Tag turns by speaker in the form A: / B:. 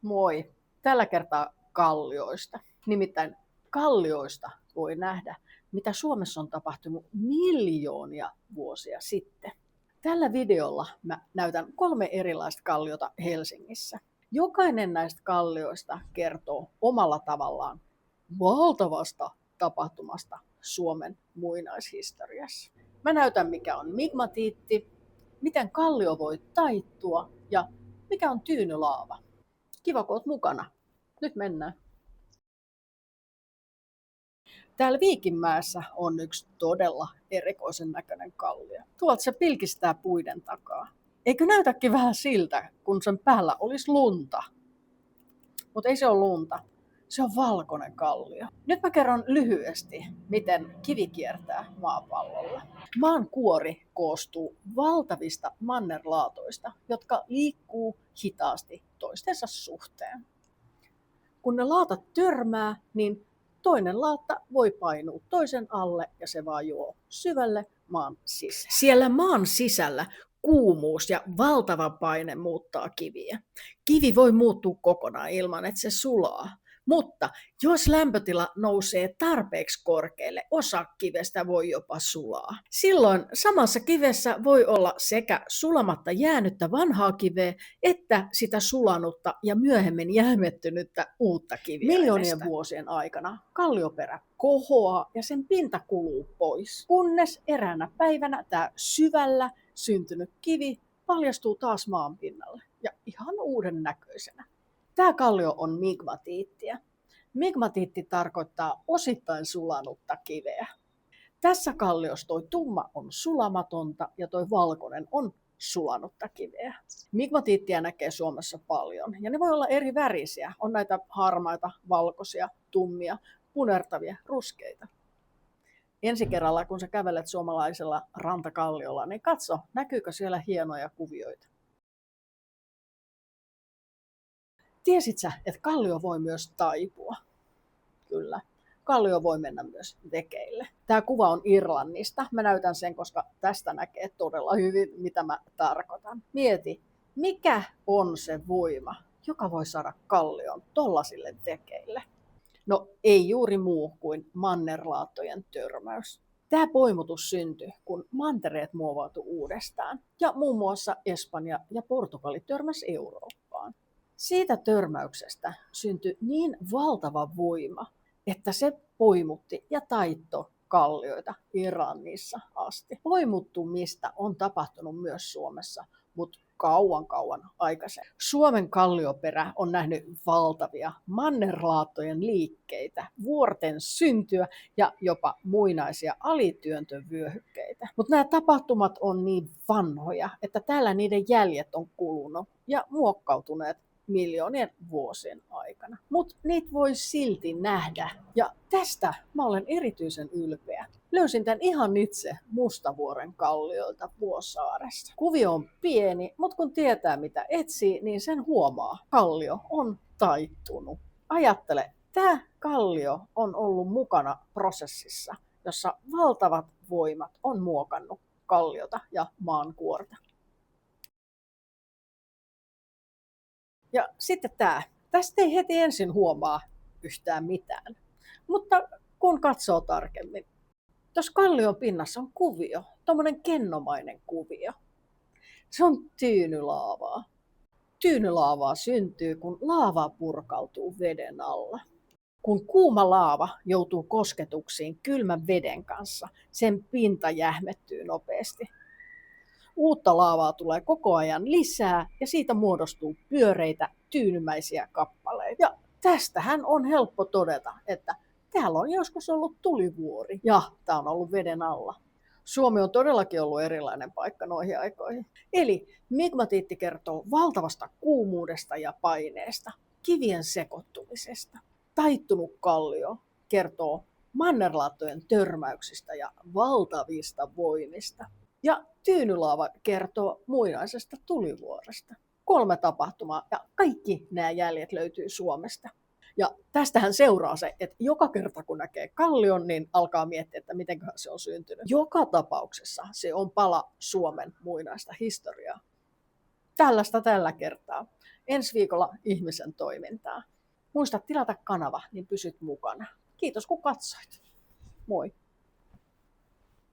A: Moi! Tällä kertaa kallioista. Nimittäin kallioista voi nähdä, mitä Suomessa on tapahtunut miljoonia vuosia sitten. Tällä videolla mä näytän 3 erilaista kalliota Helsingissä. Jokainen näistä kallioista kertoo omalla tavallaan valtavasta tapahtumasta Suomen muinaishistoriassa. Mä näytän, mikä on migmatiitti, miten kallio voi taittua ja mikä on tyynylaava. Kiva, kun oot mukana. Nyt mennään. Täällä Viikinmäessä on yksi todella erikoisen näköinen kallio. Tuolta se pilkistää puiden takaa. Eikö näytäkin vähän siltä, kun sen päällä olisi lunta? Mutta ei se ole lunta. Se on valkoinen kallio. Nyt mä kerron lyhyesti, miten kivi kiertää maapallolla. Maan kuori koostuu valtavista mannerlaatoista, jotka liikkuu hitaasti toistensa suhteen. Kun ne laatat törmää, niin toinen laatta voi painua toisen alle ja se vaan juo syvälle maan sisälle. Siellä maan sisällä kuumuus ja valtava paine muuttaa kiviä. Kivi voi muuttua kokonaan ilman, että se sulaa. Mutta jos lämpötila nousee tarpeeksi korkealle, osa kivestä voi jopa sulaa. Silloin samassa kivessä voi olla sekä sulamatta jäänyttä vanhaa kiveä, että sitä sulanutta ja myöhemmin jäämettynyttä uutta kiviä. Miljoonien vuosien aikana kallioperä kohoaa ja sen pinta kuluu pois, kunnes eräänä päivänä tämä syvällä syntynyt kivi paljastuu taas maan pinnalle ja ihan uuden näköisenä. Tämä kallio on migmatiittiä. Migmatiitti tarkoittaa osittain sulanutta kiveä. Tässä kalliossa toi tumma on sulamatonta ja toi valkoinen on sulanutta kiveä. Migmatiittia näkee Suomessa paljon ja ne voi olla eri värisiä. On näitä harmaita, valkoisia, tummia, punertavia, ruskeita. Ensi kerralla kun sä kävelet suomalaisella rantakalliolla, niin katso, näkyykö siellä hienoja kuvioita. Tiesit sä, että kallio voi myös taipua? Kyllä. Kallio voi mennä myös vekeille. Tämä kuva on Irlannista. Mä näytän sen, koska tästä näkee todella hyvin, mitä mä tarkoitan. Mieti, mikä on se voima, joka voi saada kallion tollasille vekeille? No ei juuri muu kuin mannerlaattojen törmäys. Tämä poimutus syntyi, kun mantereet muovautui uudestaan ja muun muassa Espanja ja Portugali törmäsi Eurooppaan. Siitä törmäyksestä syntyi niin valtava voima, että se poimutti ja taittoi kallioita Iranissa asti. Poimuttumista on tapahtunut myös Suomessa, mutta kauan aikaisemmin. Suomen kallioperä on nähnyt valtavia mannerlaattojen liikkeitä, vuorten syntyä ja jopa muinaisia alityöntövyöhykkeitä. Mutta nämä tapahtumat on niin vanhoja, että täällä niiden jäljet on kulunut ja muokkautuneet miljoonien vuosien aikana. Mutta niitä voi silti nähdä. Ja tästä mä olen erityisen ylpeä. Löysin tämän ihan itse Mustavuoren kalliolta Vuosaaressa. Kuvio on pieni, mutta kun tietää mitä etsii, niin sen huomaa. Kallio on taittunut. Ajattele, tämä kallio on ollut mukana prosessissa, jossa valtavat voimat on muokannut kalliota ja maankuorta. Ja sitten tämä. Tästä ei heti ensin huomaa yhtään mitään, mutta kun katsoo tarkemmin. Tuossa kallion pinnassa on kuvio, tommonen kennomainen kuvio. Se on tyynylaavaa. Tyynylaavaa syntyy, kun laava purkautuu veden alla. Kun kuuma laava joutuu kosketuksiin kylmän veden kanssa, sen pinta jähmettyy nopeasti. Uutta laavaa tulee koko ajan lisää ja siitä muodostuu pyöreitä, tyynymäisiä kappaleita. Ja tästähän on helppo todeta, että täällä on joskus ollut tulivuori ja tää on ollut veden alla. Suomi on todellakin ollut erilainen paikka noihin aikoihin. Eli migmatiitti kertoo valtavasta kuumuudesta ja paineesta, kivien sekoittumisesta. Taittunut kallio kertoo mannerlaattojen törmäyksistä ja valtavista voimista. Ja tyynylaava kertoo muinaisesta tulivuoresta. 3 tapahtumaa ja kaikki nämä jäljet löytyy Suomesta. Ja tästähän seuraa se, että joka kerta kun näkee kallion, niin alkaa miettiä, että mitenköhän se on syntynyt. Joka tapauksessa se on pala Suomen muinaista historiaa. Tällaista tällä kertaa. Ensi viikolla ihmisen toimintaa. Muista tilata kanava, niin pysyt mukana. Kiitos kun katsoit. Moi!